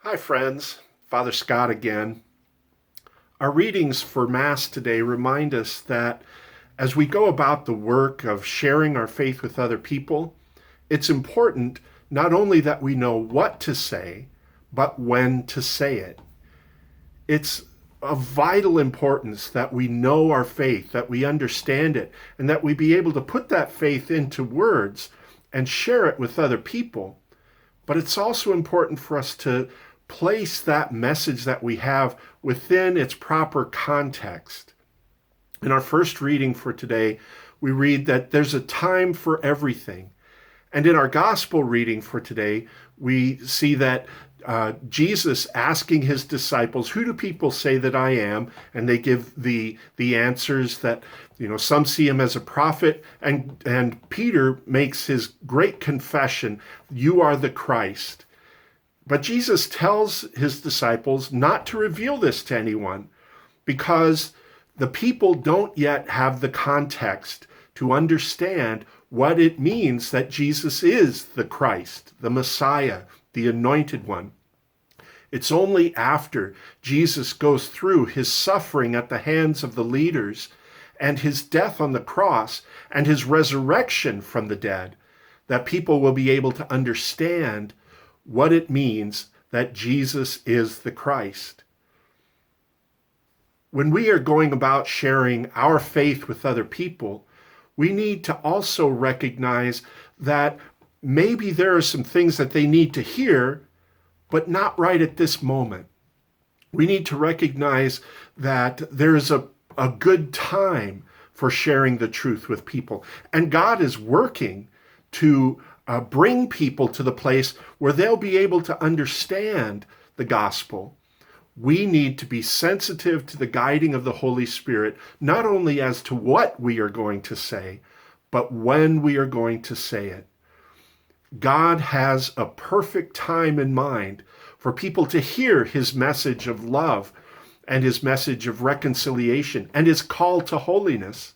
Hi, friends. Father Scott again. Our readings for Mass today remind us that as we go about the work of sharing our faith with other people, it's important not only that we know what to say, but when to say it. It's of vital importance that we know our faith, that we understand it, and that we be able to put that faith into words and share it with other people. But it's also important for us to place that message that we have within its proper context. In our first reading for today, we read that there's a time for everything. And in our gospel reading for today, we see that Jesus asking his disciples, "Who do people say that I am?" And they give the answers that, some see him as a prophet, and Peter makes his great confession, "You are the Christ." But Jesus tells his disciples not to reveal this to anyone because the people don't yet have the context to understand what it means that Jesus is the Christ, the Messiah, the Anointed One. It's only after Jesus goes through his suffering at the hands of the leaders and his death on the cross and his resurrection from the dead that people will be able to understand what it means that Jesus is the Christ. When we are going about sharing our faith with other people, we need to also recognize that maybe there are some things that they need to hear, but not right at this moment. We need to recognize that there's a good time for sharing the truth with people. And God is working to bring people to the place where they'll be able to understand the gospel. We need to be sensitive to the guiding of the Holy Spirit, not only as to what we are going to say, but when we are going to say it. God has a perfect time in mind for people to hear his message of love and his message of reconciliation and his call to holiness.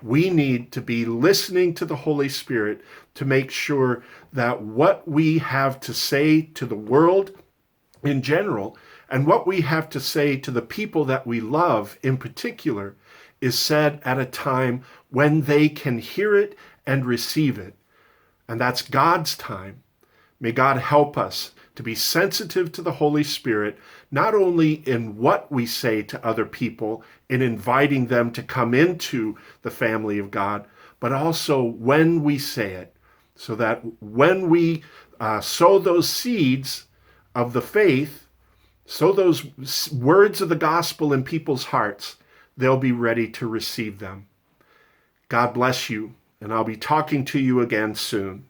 We need to be listening to the Holy Spirit to make sure that what we have to say to the world in general and what we have to say to the people that we love in particular is said at a time when they can hear it and receive it. And that's God's time. May God help us to be sensitive to the Holy Spirit, not only in what we say to other people, in inviting them to come into the family of God, but also when we say it, so that when we sow those seeds of the faith, sow those words of the gospel in people's hearts, they'll be ready to receive them. God bless you, and I'll be talking to you again soon.